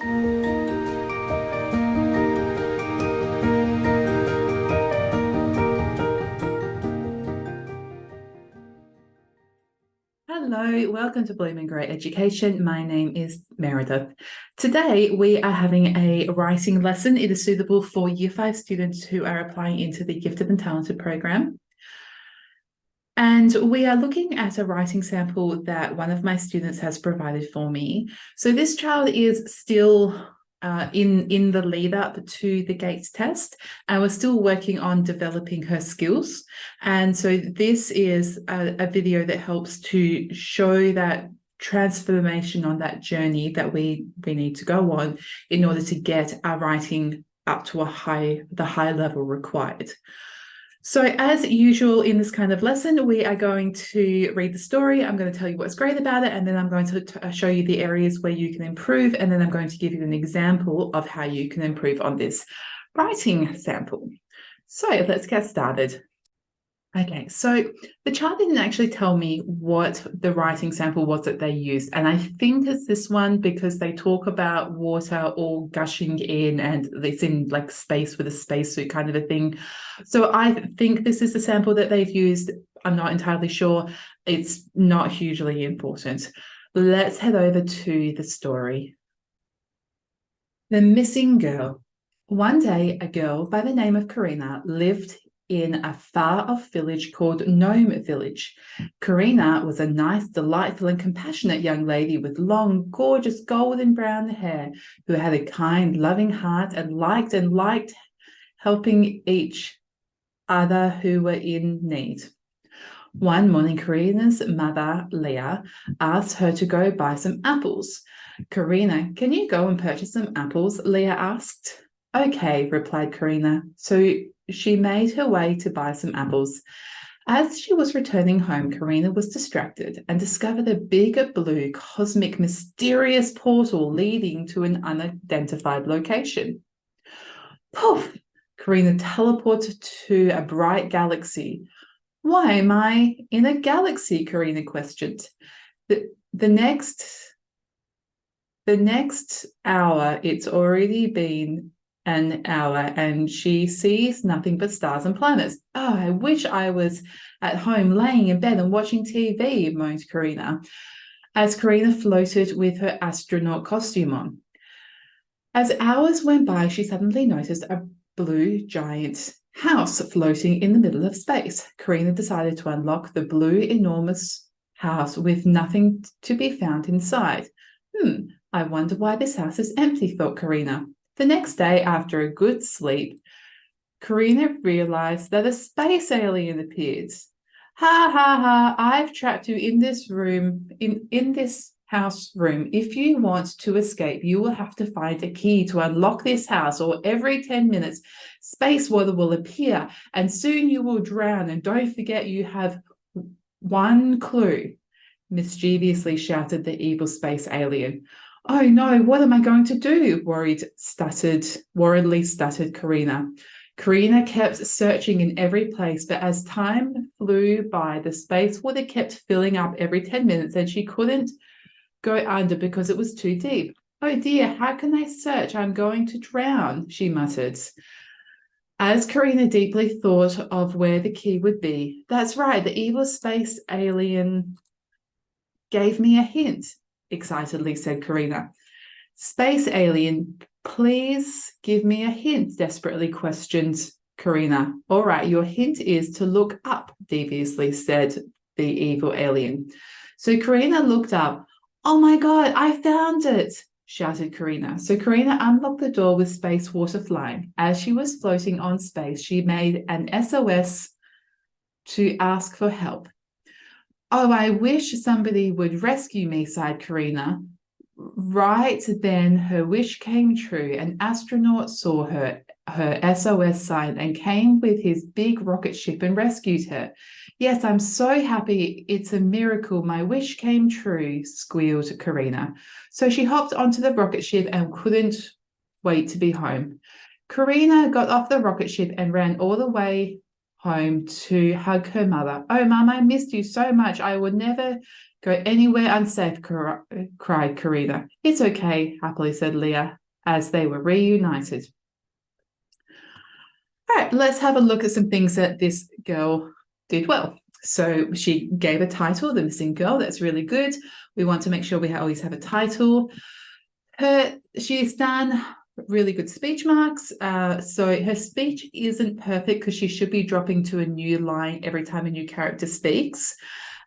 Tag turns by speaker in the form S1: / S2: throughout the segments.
S1: Hello, welcome to Blooming Great Education. My name is Meredith. Today we are having a writing lesson. It is suitable for Year 5 students who are applying into the Gifted and Talented program. And we are looking at a writing sample that one of my students has provided for me. So this child is still in the lead up to the GATES test, and we're still working on developing her skills. And so this is a video that helps to show that transformation on that journey that we need to go on in order to get our writing up to the high level required. So as usual in this kind of lesson, we are going to read the story. I'm going to tell you what's great about it, and then I'm going to show you the areas where you can improve, and then I'm going to give you an example of how you can improve on this writing sample. So let's get started. Okay, so the child didn't actually tell me what the writing sample was that they used, and I think it's this one because they talk about water all gushing in and it's in like space with a spacesuit kind of a thing. So I think this is the sample that they've used. I'm not entirely sure. It's not hugely important. Let's head over to the story. The missing girl. One day, a girl by the name of Karina lived in a far-off village called Gnome Village. Karina was a nice, delightful, and compassionate young lady with long, gorgeous golden brown hair who had a kind, loving heart and liked helping each other who were in need. One morning, Karina's mother, Leah, asked her to go buy some apples. Karina, can you go and purchase some apples? Leah asked. Okay, replied Karina. So she made her way to buy some apples. As she was returning home, Karina was distracted and discovered a big, blue, cosmic, mysterious portal leading to an unidentified location. Poof! Karina teleported to a bright galaxy. Why am I in a galaxy? Karina questioned. The next hour, it's already been an hour, and she sees nothing but stars and planets. Oh, I wish I was at home laying in bed and watching TV, moaned Karina, as Karina floated with her astronaut costume on. As hours went by, she suddenly noticed a blue giant house floating in the middle of space. Karina decided to unlock the blue, enormous house with nothing to be found inside. I wonder why this house is empty, thought Karina. The next day, after a good sleep, Karina realized that a space alien appeared. Ha ha ha, I've trapped you in this room, in this house room. If you want to escape, you will have to find a key to unlock this house, or every 10 minutes, space water will appear, and soon you will drown. And don't forget, you have one clue, mischievously shouted the evil space alien. Oh no, what am I going to do? Worriedly stuttered Karina. Karina kept searching in every place, but as time flew by, the space water kept filling up every 10 minutes and she couldn't go under because it was too deep. Oh dear, how can I search? I'm going to drown, she muttered. As Karina deeply thought of where the key would be, that's right, the evil space alien gave me a hint, excitedly said Karina. Space alien, please give me a hint, desperately questioned Karina. All right, your hint is to look up, deviously said the evil alien. So Karina looked up. Oh my God, I found it, shouted Karina. So Karina unlocked the door with space water flying. As she was floating on space, she made an SOS to ask for help. Oh, I wish somebody would rescue me, sighed Karina. Right then, her wish came true. An astronaut saw her SOS sign and came with his big rocket ship and rescued her. Yes, I'm so happy. It's a miracle. My wish came true, squealed Karina. So she hopped onto the rocket ship and couldn't wait to be home. Karina got off the rocket ship and ran all the way home to hug her mother. "Oh, Mum, I missed you so much. I would never go anywhere unsafe," cried Karina. "It's okay," happily said Leah, as they were reunited. All right, let's have a look at some things that this girl did well. So she gave a title, The Missing Girl. That's really good. We want to make sure we always have a title. She's done really good speech marks. So her speech isn't perfect because she should be dropping to a new line every time a new character speaks.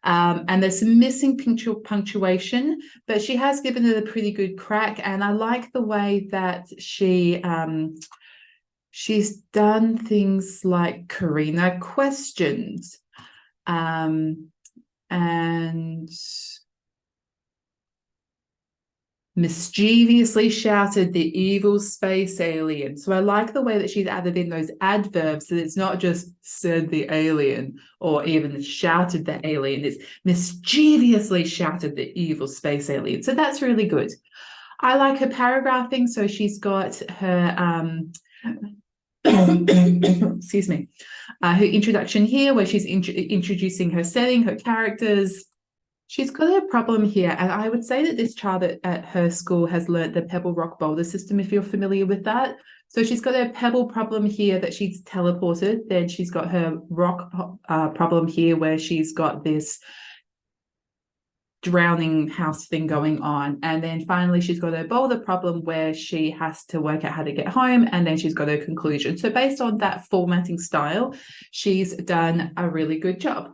S1: And there's some missing punctuation, but she has given it a pretty good crack. And I like the way that she's done things like Karina questions, and mischievously shouted the evil space alien. So I like the way that she's added in those adverbs, that it's not just said the alien or even shouted the alien, it's mischievously shouted the evil space alien. So that's really good. I like her paragraphing. So she's got her excuse me, her introduction here, where she's introducing her setting, her characters. She's got a problem here, and I would say that this child at her school has learnt the pebble rock boulder system, if you're familiar with that. So she's got a pebble problem here that she's teleported. Then she's got her rock problem here, where she's got this drowning house thing going on. And then finally, she's got a boulder problem where she has to work out how to get home. And then she's got her conclusion. So based on that formatting style, she's done a really good job.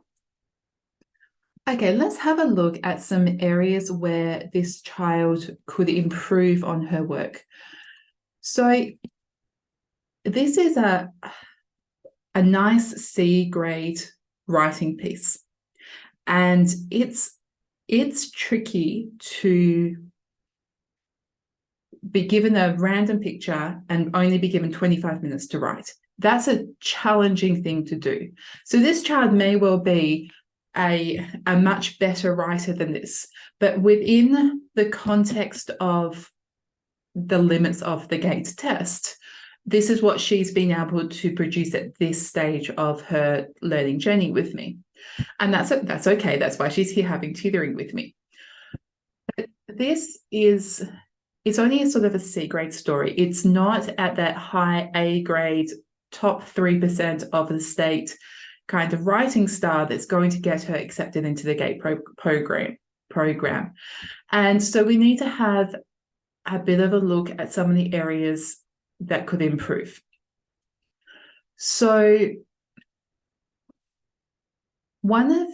S1: Okay, let's have a look at some areas where this child could improve on her work. So this is a nice C grade writing piece. And it's tricky to be given a random picture and only be given 25 minutes to write. That's a challenging thing to do. So this child may well be a much better writer than this, but within the context of the limits of the GATE test, this is what she's been able to produce at this stage of her learning journey with me. And that's okay. That's why she's here having tutoring with me. But it's only a sort of a C grade story. It's not at that high A grade, top 3% of the state kind of writing star that's going to get her accepted into the GATE program. And so we need to have a bit of a look at some of the areas that could improve. So one of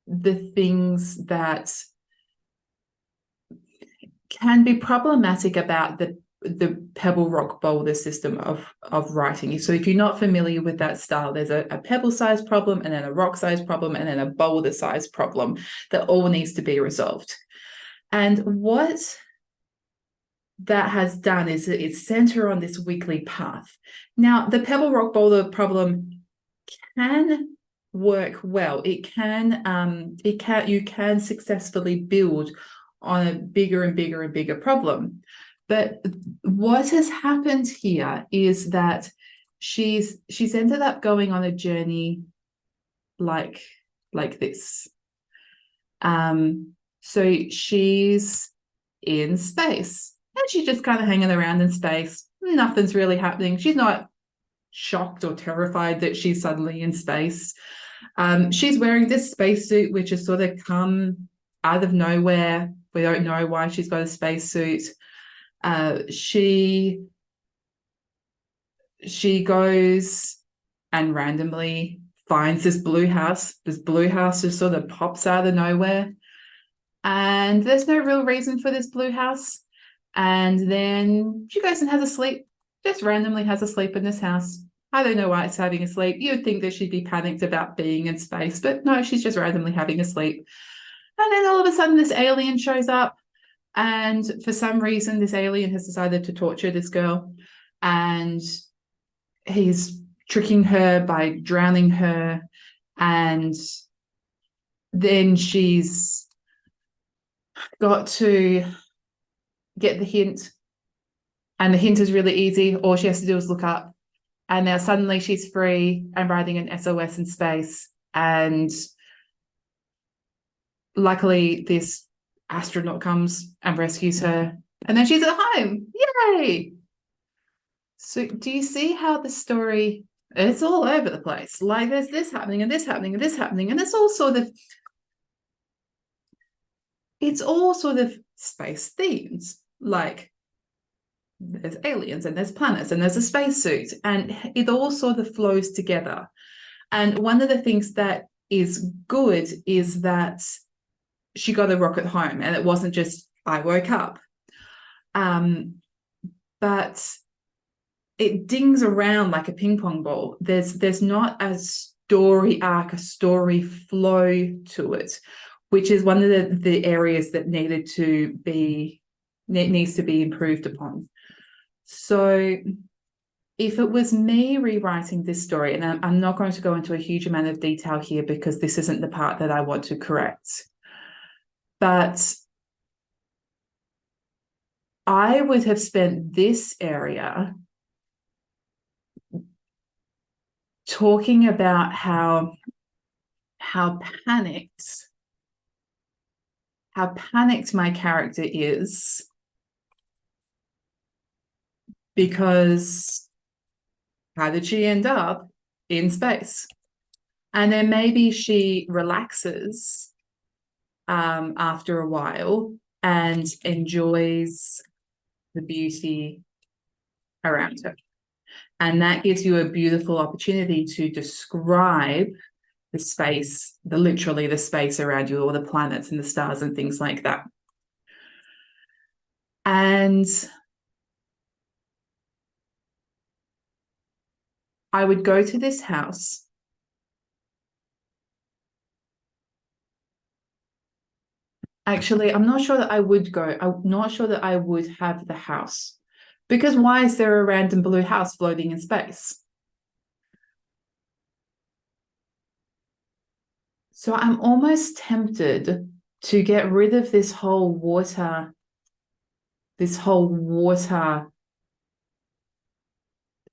S1: the things that can be problematic about the pebble rock boulder system of writing. So if you're not familiar with that style, there's a pebble size problem, and then a rock size problem, and then a boulder size problem that all needs to be resolved. And what that has done is it's center on this weekly path. Now, the pebble rock boulder problem can work well. You can successfully build on a bigger and bigger and bigger problem. But what has happened here is that she's ended up going on a journey like this. So she's in space, and she's just kind of hanging around in space. Nothing's really happening. She's not shocked or terrified that she's suddenly in space. She's wearing this spacesuit, which has sort of come out of nowhere. We don't know why she's got a spacesuit. She goes and randomly finds this blue house. This blue house just sort of pops out of nowhere. And there's no real reason for this blue house. And then she goes and has a sleep, just randomly has a sleep in this house. I don't know why it's having a sleep. You would think that she'd be panicked about being in space, but no, she's just randomly having a sleep. And then all of a sudden this alien shows up. And for some reason, this alien has decided to torture this girl. And he's tricking her by drowning her. And then she's got to get the hint. And the hint is really easy. All she has to do is look up. And now suddenly she's free and writing an SOS in space. And luckily, this astronaut comes and rescues her. And then she's at home. Yay! So do you see how the story, it's all over the place. Like there's this happening and this happening and this happening. And it's all sort of space themes. Like there's aliens and there's planets and there's a spacesuit, and it all sort of flows together. And one of the things that is good is that she got a rocket home, and it wasn't just I woke up. But it dings around like a ping pong ball. There's not a story arc, a story flow to it, which is one of the areas that needs to be improved upon. So if it was me rewriting this story, and I'm not going to go into a huge amount of detail here because this isn't the part that I want to correct, but I would have spent this area talking about how panicked my character is, because how did she end up in space? And then maybe she relaxes after a while and enjoys the beauty around her. And that gives you a beautiful opportunity to describe the space, literally the space around you, all the planets and the stars and things like that. And I would go to this house. Actually, I'm not sure that I would go. I'm not sure that I would have the house, because why is there a random blue house floating in space? So I'm almost tempted to get rid of this whole water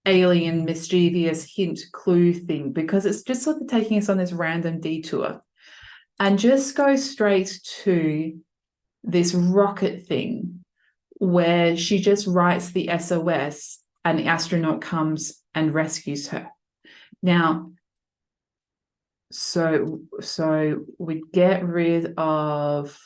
S1: alien mischievous hint clue thing, because it's just sort of taking us on this random detour, and just go straight to this rocket thing where she just writes the SOS and the astronaut comes and rescues her. Now, so we get rid of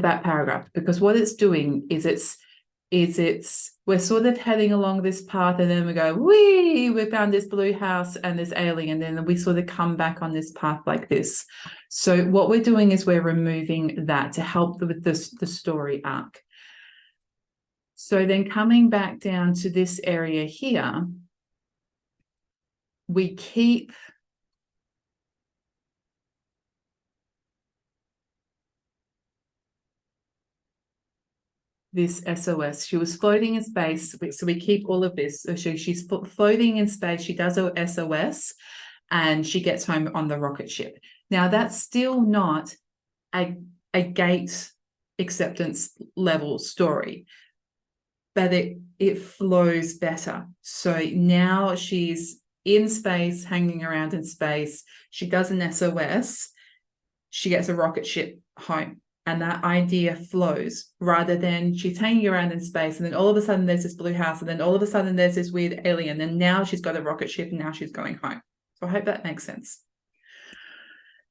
S1: that paragraph, because what it's doing is we're sort of heading along this path, and then we go, we found this blue house and this alien, and then we sort of come back on this path like this. So what we're doing is we're removing that to help with the story arc. So then coming back down to this area here, we keep this SOS. She was floating in space, so we keep all of this. So she's floating in space, she does her SOS, and she gets home on the rocket ship. Now, that's still not a gate acceptance level story, but it flows better. So now she's in space, hanging around in space. She does an SOS. She gets a rocket ship home. And that idea flows, rather than she's hanging around in space, and then all of a sudden there's this blue house, and then all of a sudden there's this weird alien, and now she's got a rocket ship, and now she's going home. So I hope that makes sense.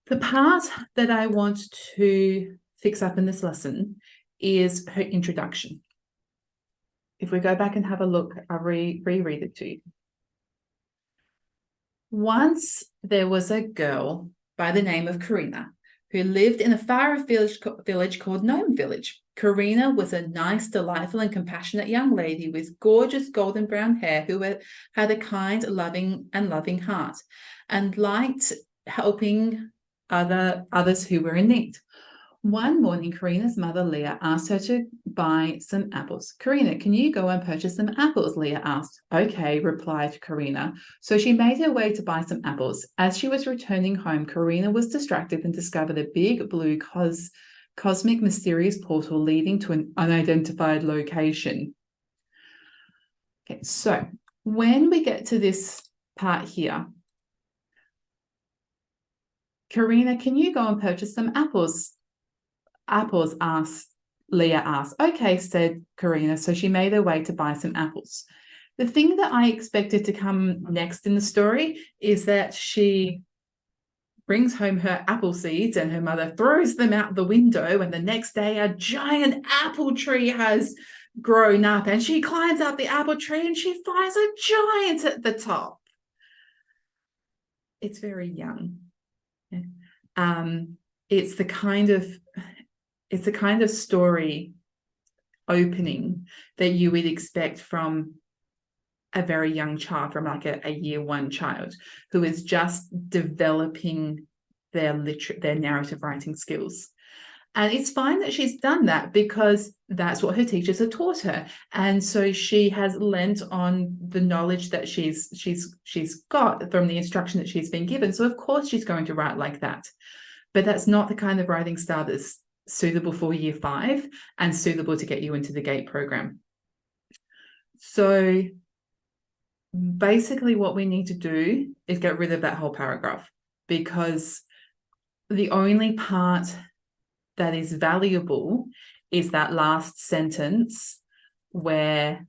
S1: The part that I want to fix up in this lesson is her introduction. If we go back and have a look, I'll reread it to you. Once there was a girl by the name of Karina who lived in a far-off village called Gnome Village. Karina was a nice, delightful, and compassionate young lady with gorgeous golden brown hair who had a kind, loving heart, and liked helping others who were in need. One morning, Karina's mother, Leah, asked her to buy some apples. Karina, can you go and purchase some apples? Leah asked. Okay, replied Karina. So she made her way to buy some apples. As she was returning home, Karina was distracted and discovered a big blue cosmic mysterious portal leading to an unidentified location. Okay, so when we get to this part here, Karina, can you go and purchase some apples? Apples, Leah asked. Okay, said Karina. So she made her way to buy some apples. The thing that I expected to come next in the story is that she brings home her apple seeds and her mother throws them out the window, and the next day a giant apple tree has grown up and she climbs up the apple tree and she finds a giant at the top. It's very young. It's the kind of story opening that you would expect from a very young child, from like a year one child who is just developing their narrative writing skills. And it's fine that she's done that because that's what her teachers have taught her. And so she has lent on the knowledge that she's got from the instruction that she's been given. So of course she's going to write like that. But that's not the kind of writing style that's suitable for year 5 and suitable to get you into the GATE program. So basically what we need to do is get rid of that whole paragraph, because the only part that is valuable is that last sentence where,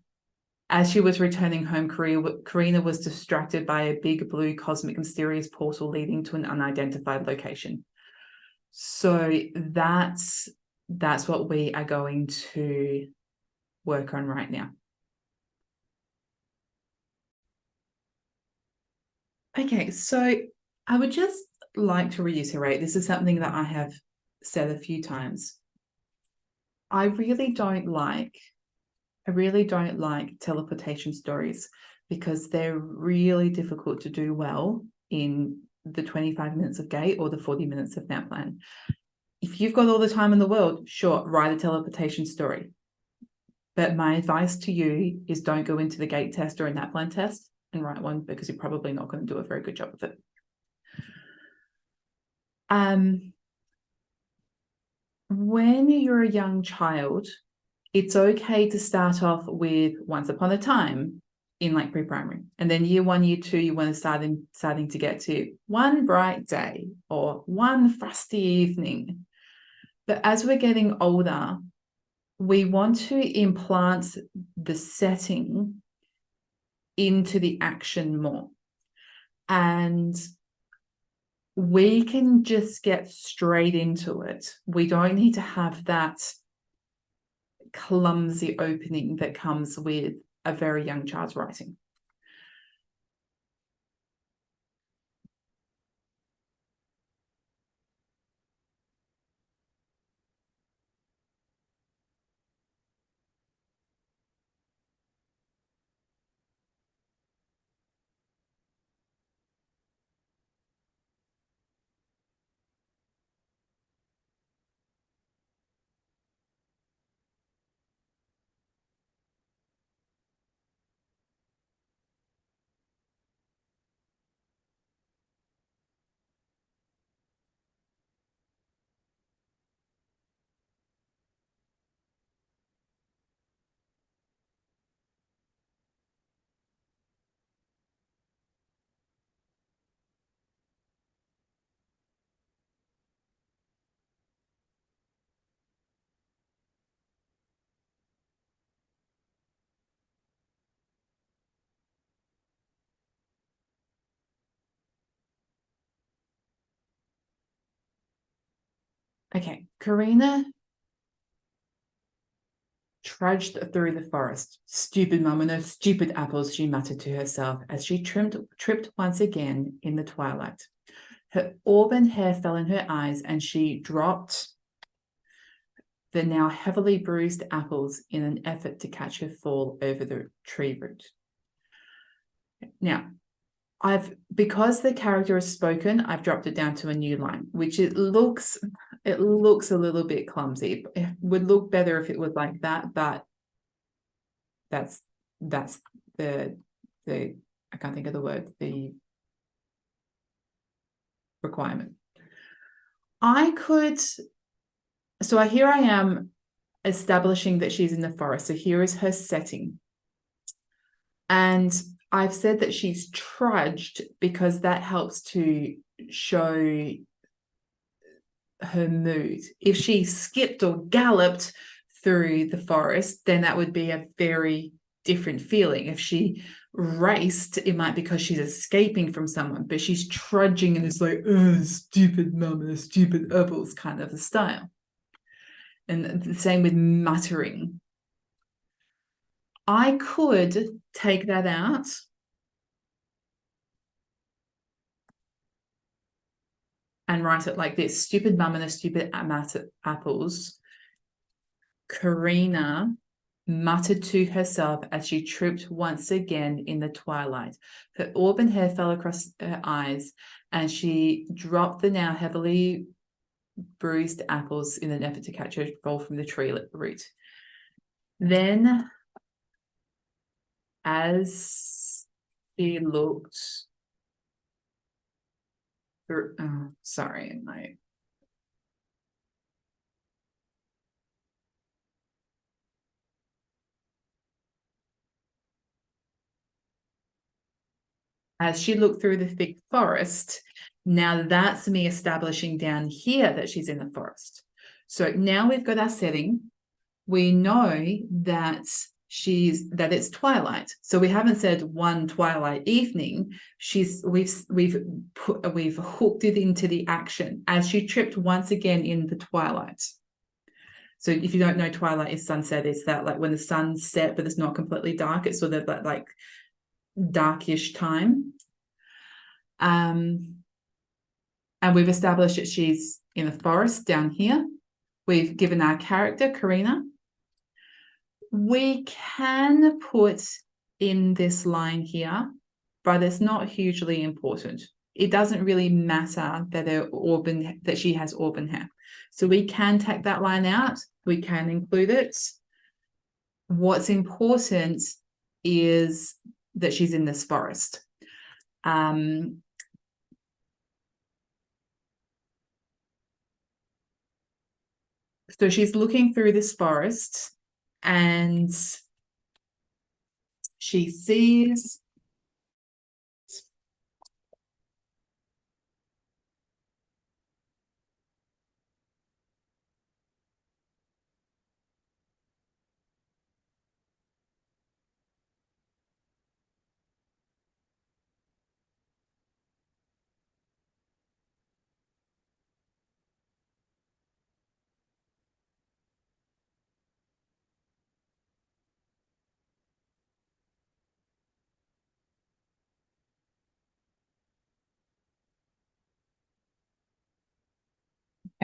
S1: as she was returning home, Karina was distracted by a big blue cosmic mysterious portal leading to an unidentified location. So that's what we are going to work on right now. Okay, so I would just like to reiterate, this is something that I have said a few times. I really don't like teleportation stories because they're really difficult to do well in the 25 minutes of GATE or the 40 minutes of NAPLAN. If you've got all the time in the world, sure, write a teleportation story. But my advice to you is don't go into the GATE test or a NAPLAN test and write one, because you're probably not going to do a very good job of it. When you're a young child, it's okay to start off with once upon a time in like pre-primary. And then year 1, year 2, you want to starting to get to one bright day or one frosty evening. But as we're getting older, we want to implant the setting into the action more. And we can just get straight into it. We don't need to have that clumsy opening that comes with a very young child's writing. Okay, Karina trudged through the forest. Stupid mum and her stupid apples, she muttered to herself as she tripped once again in the twilight. Her auburn hair fell in her eyes and she dropped the now heavily bruised apples in an effort to catch her fall over the tree root. Now, because the character is spoken, I've dropped it down to a new line, which it looks a little bit clumsy. It would look better if it was like that, but that's the I can't think of the word, the requirement. Here I am establishing that she's in the forest. So here is her setting. And I've said that she's trudged because that helps to show her mood. If she skipped or galloped through the forest, then that would be a very different feeling. If she raced, it might be because she's escaping from someone, but she's trudging and it's like, oh, stupid mum and stupid apples kind of a style. And the same with muttering. I could take that out and write it like this: stupid mum and the stupid apples. Karina muttered to herself as she tripped once again in the twilight. Her auburn hair fell across her eyes, and she dropped the now heavily bruised apples in an effort to catch her fall from the tree root. Then, as she looked through, as she looked through the thick forest, now that's me establishing down here that she's in the forest. So now we've got our setting. We know that it's twilight. So we haven't said one twilight evening. We've hooked it into the action as she tripped once again in the twilight. So if you don't know, twilight is sunset. It's that like when the sun's set, but it's not completely dark. It's sort of that like darkish time. And we've established that she's in the forest down here. We've given our character, Karina. We can put in this line here, but it's not hugely important. It doesn't really matter that she has auburn hair. So we can take that line out. We can include it. What's important is that she's in this forest. So she's looking through this forest and she sees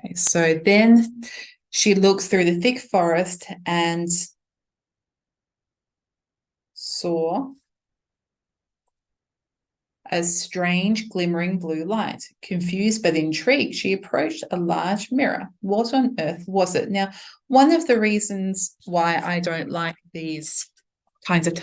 S1: Okay, so then she looks through the thick forest and saw a strange glimmering blue light. Confused but intrigued, she approached a large mirror. What on earth was it? Now, one of the reasons why I don't like these kinds of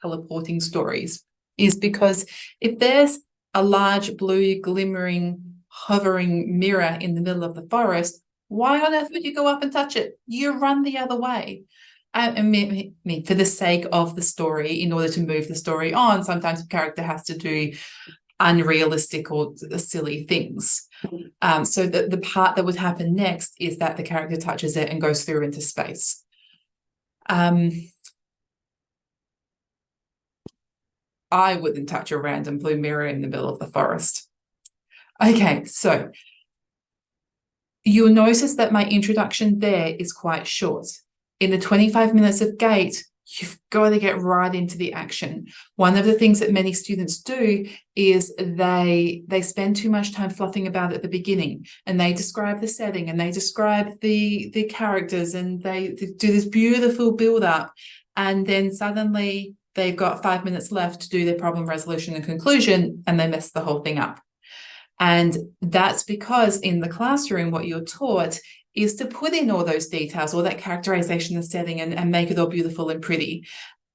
S1: teleporting stories is because if there's a large blue glimmering hovering mirror in the middle of the forest, why on earth would you go up and touch it? You run the other way. For the sake of the story, in order to move the story on, sometimes the character has to do unrealistic or silly things. So the part that would happen next is that the character touches it and goes through into space. I wouldn't touch a random blue mirror in the middle of the forest. Okay, so you'll notice that my introduction there is quite short. In the 25 minutes of GATE, you've got to get right into the action. One of the things that many students do is they spend too much time fluffing about at the beginning, and they describe the setting and they describe the characters and they do this beautiful build up, and then suddenly they've got 5 minutes left to do their problem resolution and conclusion, and they mess the whole thing up. And that's because in the classroom, what you're taught is to put in all those details, all that characterization and setting, and make it all beautiful and pretty.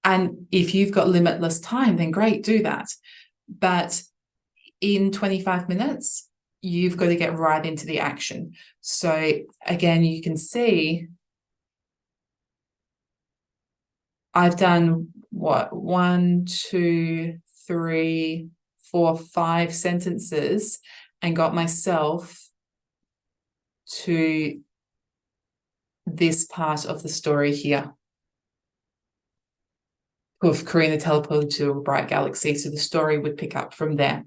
S1: And if you've got limitless time, then great, do that. But in 25 minutes, you've got to get right into the action. So again, you can see I've done what, 1, 2, 3, 4, 5 sentences and got myself to this part of the story here of Karina teleported to a bright galaxy. So the story would pick up from there.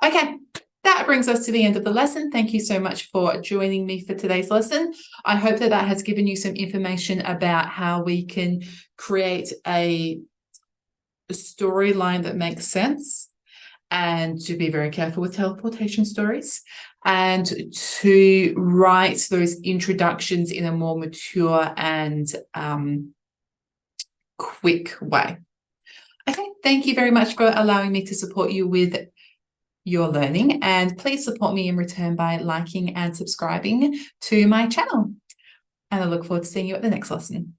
S1: Okay, that brings us to the end of the lesson. Thank you so much for joining me for today's lesson. I hope that has given you some information about how we can create a storyline that makes sense, and to be very careful with teleportation stories, and to write those introductions in a more mature and quick way. Okay, thank you very much for allowing me to support you with your learning, and please support me in return by liking and subscribing to my channel. And I look forward to seeing you at the next lesson.